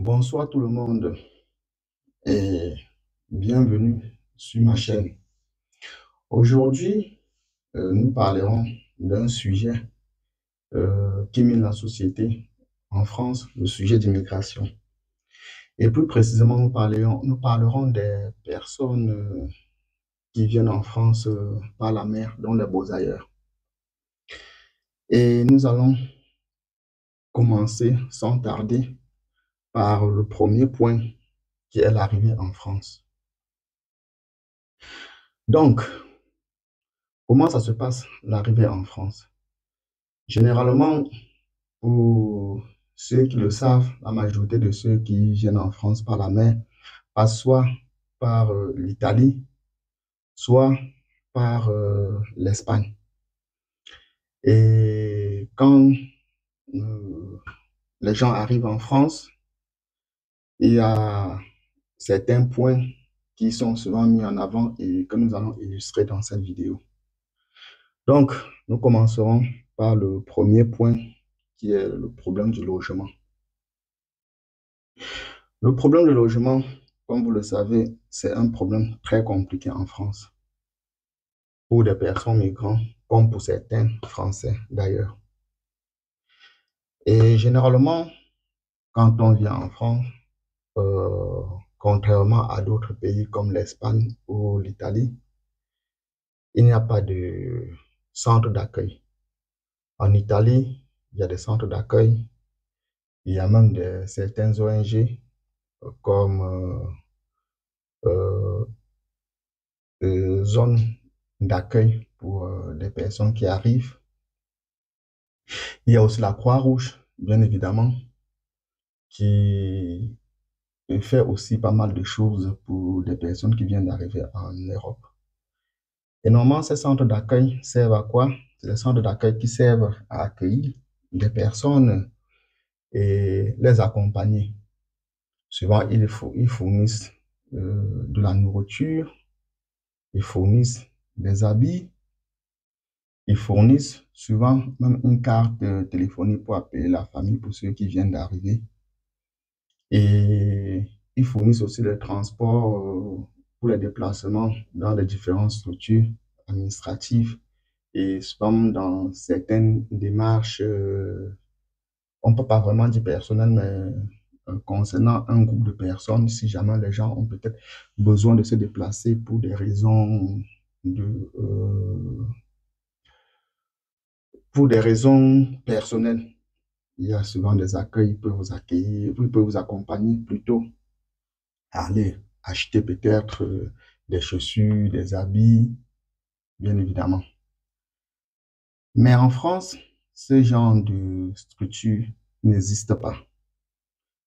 Bonsoir tout le monde et bienvenue sur ma chaîne. Aujourd'hui, nous parlerons d'un sujet qui mine la société en France, le sujet d'immigration. Et plus précisément, nous parlerons des personnes qui viennent en France par la mer, dont les beaux ailleurs. Et nous allons commencer sans tarder par le premier point qui est l'arrivée en France. Donc, comment ça se passe, l'arrivée en France? Généralement, pour ceux qui le savent, la majorité de ceux qui viennent en France par la mer passent soit par l'Italie, soit par l'Espagne. Et quand euh, les gens arrivent en France, il y a certains points qui sont souvent mis en avant et que nous allons illustrer dans cette vidéo. Donc, nous commencerons par le premier point qui est le problème du logement. Le problème du logement, comme vous le savez, c'est un problème très compliqué en France pour des personnes migrantes, comme pour certains Français d'ailleurs. Et généralement, quand on vient en France, euh, contrairement à d'autres pays comme l'Espagne ou l'Italie, il n'y a pas de centre d'accueil. En Italie, il y a des centres d'accueil, il y a même certains ONG comme euh, zones d'accueil pour les personnes qui arrivent. Il y a aussi la Croix-Rouge, bien évidemment, qui fait aussi pas mal de choses pour des personnes qui viennent d'arriver en Europe. Et normalement, ces centres d'accueil servent à quoi? C'est des centres d'accueil qui servent à accueillir des personnes et les accompagner. Souvent, ils fournissent de la nourriture, ils fournissent des habits, ils fournissent souvent même une carte téléphonique pour appeler la famille pour ceux qui viennent d'arriver. Et ils fournissent aussi le transport pour les déplacements dans les différentes structures administratives. Et souvent dans certaines démarches, on ne peut pas vraiment dire personnel, mais concernant un groupe de personnes, si jamais les gens ont peut-être besoin de se déplacer de, euh, pour des raisons personnelles. Il y a souvent des accueils, ils peuvent vous accueillir, ils peuvent vous accompagner plutôt à aller acheter peut-être des chaussures, des habits, bien évidemment. Mais en France, ce genre de structure n'existe pas.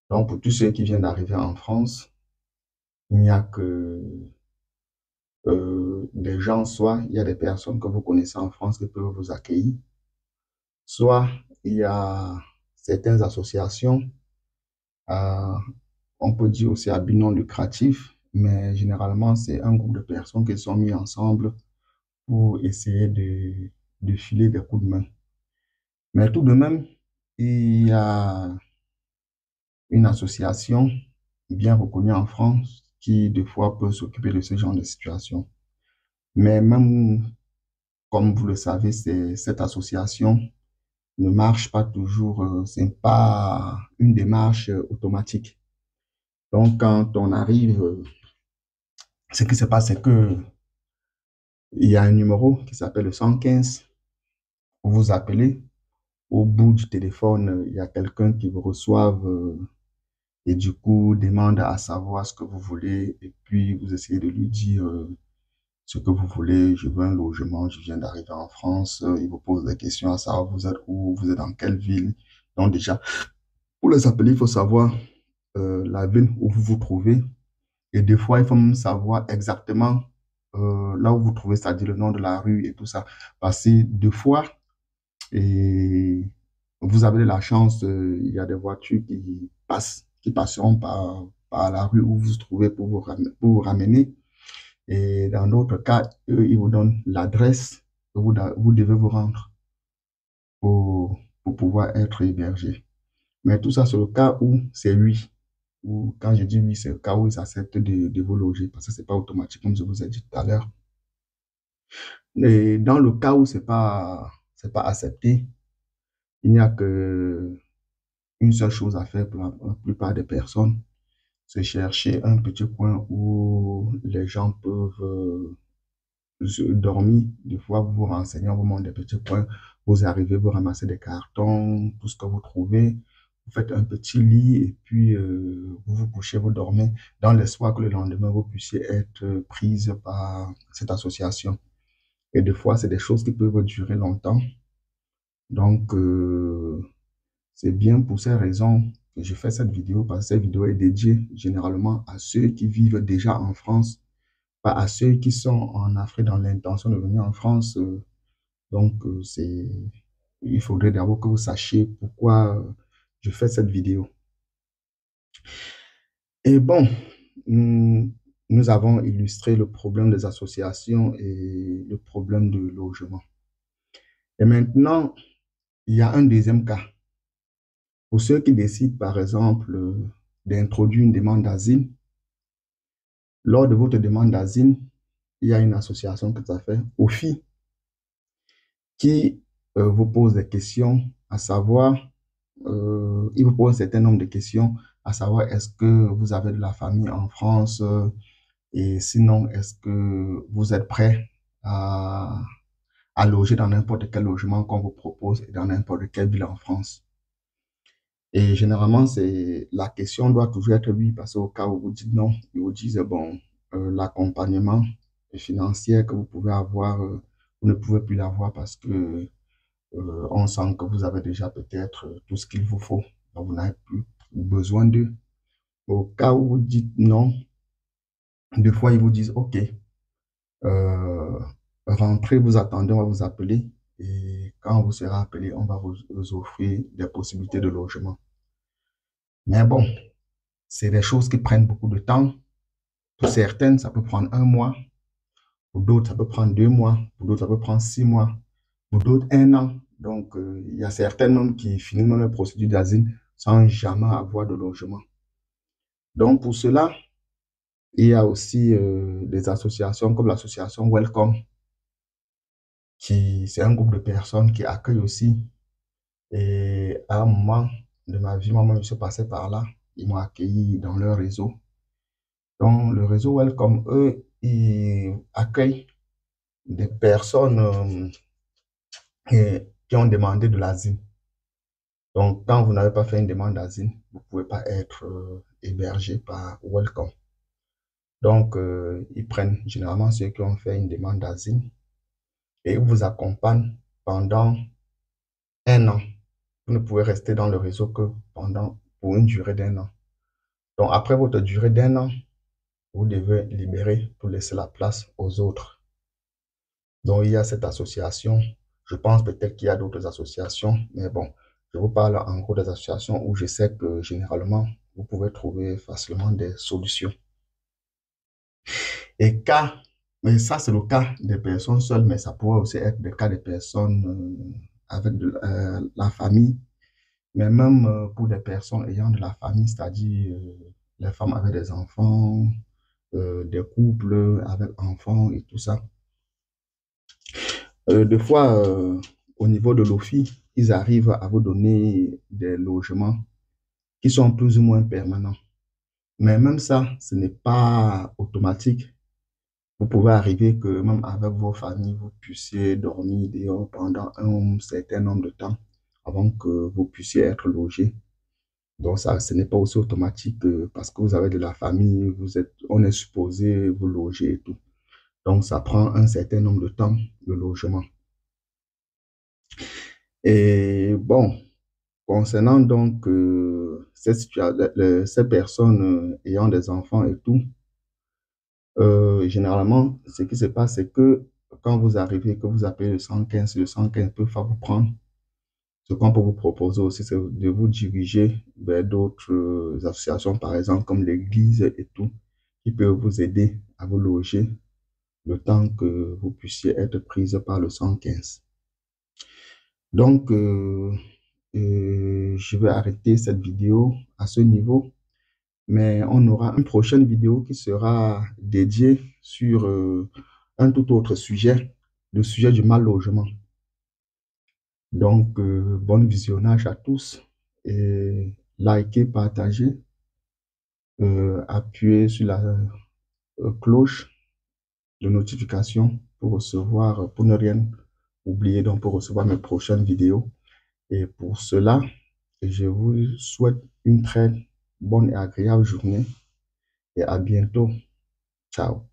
Donc, pour tous ceux qui viennent d'arriver en France, il n'y a que des gens, soit il y a des personnes que vous connaissez en France qui peuvent vous accueillir, soit il y a certaines associations, euh, on peut dire aussi à but non lucratif, mais généralement, c'est un groupe de personnes qui sont mis ensemble pour essayer de filer des coups de main. Mais tout de même, il y a une association bien reconnue en France qui, des fois, peut s'occuper de ce genre de situation. Mais même, comme vous le savez, cette association ne marche pas toujours, c'est pas une démarche automatique. Donc, quand on arrive, ce qui se passe, c'est que il y a un numéro qui s'appelle le 115. Vous vous appelez. Au bout du téléphone, il y a quelqu'un qui vous reçoive et du coup demande à savoir ce que vous voulez et puis vous essayez de lui dire ce que vous voulez. Je veux un logement, je viens d'arriver en France. Il vous pose des questions à savoir vous êtes où, vous êtes dans quelle ville. Donc déjà, pour les appeler, il faut savoir la ville où vous vous trouvez et des fois, il faut même savoir exactement là où vous vous trouvez, c'est-à-dire le nom de la rue et tout ça. Parce que deux fois, et vous avez de la chance, il y a des voitures qui passeront par la rue où vous vous trouvez pour vous ramener. Et dans d'autres cas, eux, ils vous donnent l'adresse où vous devez vous rendre pour pouvoir être hébergé. Mais tout ça, c'est le cas où c'est lui. ou quand je dis oui, c'est au cas où ils acceptent de vous loger, parce que ce n'est pas automatique, comme je vous ai dit tout à l'heure. Et dans le cas où c'est pas accepté, il n'y a que une seule chose à faire pour la plupart des personnes, c'est chercher un petit coin où les gens peuvent dormir. Des fois, vous vous renseignez, on vous montre des petits coins, vous arrivez, vous ramassez des cartons, tout ce que vous trouvez, vous faites un petit lit et puis vous vous couchez, vous dormez, dans l'espoir que le lendemain, vous puissiez être prise par cette association. Et des fois, c'est des choses qui peuvent durer longtemps. Donc, c'est bien pour ces raisons que je fais cette vidéo, parce que cette vidéo est dédiée généralement à ceux qui vivent déjà en France, pas à ceux qui sont en Afrique dans l'intention de venir en France. Donc, il faudrait d'abord que vous sachiez pourquoi je fais cette vidéo. Et bon, nous avons illustré le problème des associations et le problème de logement. Et maintenant, il y a un deuxième cas. Pour ceux qui décident, par exemple, d'introduire une demande d'asile, lors de votre demande d'asile, il y a une association que ça fait, OFI, qui vous pose des questions, à savoir, il vous pose un certain nombre de questions, à savoir, est-ce que vous avez de la famille en France et sinon, est-ce que vous êtes prêt à loger dans n'importe quel logement qu'on vous propose et dans n'importe quelle ville en France. Et généralement, la question doit toujours être oui, parce qu'au cas où vous dites non, ils vous disent, bon, l'accompagnement financier que vous pouvez avoir, vous ne pouvez plus l'avoir parce que on sent que vous avez déjà peut-être tout ce qu'il vous faut. Donc, vous n'avez plus besoin d'eux. Au cas où vous dites non, des fois, ils vous disent, OK, euh, rentrez, vous attendez, on va vous appeler. Et quand vous serez appelé, on va vous offrir des possibilités de logement. Mais bon, c'est des choses qui prennent beaucoup de temps. Pour certaines, ça peut prendre 1 mois. Pour d'autres, ça peut prendre 2 mois. Pour d'autres, ça peut prendre 6 mois. Pour d'autres, 1 an. Donc, il y a certaines même qui finissent même la procédure d'asile sans jamais avoir de logement. Donc, pour cela, il y a aussi des associations comme l'association Welcome, qui c'est un groupe de personnes qui accueillent aussi. Et à un moment de ma vie, moi, je suis passé par là. Ils m'ont accueilli dans leur réseau. Donc, le réseau Welcome, eux, ils accueillent des personnes qui ont demandé de l'asile. Donc, quand vous n'avez pas fait une demande d'asile, vous ne pouvez pas être hébergé par Welcome. Donc, ils prennent généralement ceux qui ont fait une demande d'asile et ils vous accompagnent pendant 1 an. Vous ne pouvez rester dans le réseau que pour une durée d'1 an. Donc, après votre durée d'1 an, vous devez libérer pour laisser la place aux autres. Donc, il y a cette association. Je pense peut-être qu'il y a d'autres associations, mais bon, je vous parle en gros des associations où je sais que généralement, vous pouvez trouver facilement des solutions. Mais ça, c'est le cas des personnes seules, mais ça pourrait aussi être le cas des personnes avec la famille, mais même pour des personnes ayant de la famille, c'est-à-dire les femmes avec des enfants, des couples avec enfants et tout ça. Des fois, au niveau de l'OFI, ils arrivent à vous donner des logements qui sont plus ou moins permanents. Mais même ça, ce n'est pas automatique. Vous pouvez arriver que même avec vos familles, vous puissiez dormir dehors pendant un certain nombre de temps avant que vous puissiez être logé. Donc ça, ce n'est pas aussi automatique parce que vous avez de la famille, on est supposé vous loger et tout. Donc ça prend un certain nombre de temps, le logement. Et bon, concernant donc ces personnes ayant des enfants et tout, généralement, ce qui se passe, c'est que quand vous arrivez, que vous appelez le 115 peut pas vous prendre. Ce qu'on peut vous proposer aussi, c'est de vous diriger vers d'autres associations, par exemple, comme l'Église et tout, qui peuvent vous aider à vous loger le temps que vous puissiez être prise par le 115. Donc, je vais arrêter cette vidéo à ce niveau. Mais on aura une prochaine vidéo qui sera dédiée sur un tout autre sujet, le sujet du mal logement. Donc, bon visionnage à tous et likez, partagez, appuyez sur la cloche de notification pour recevoir, pour ne rien oublier, donc pour recevoir mes prochaines vidéos. Et pour cela, je vous souhaite une très bonne et agréable journée et à bientôt. Ciao.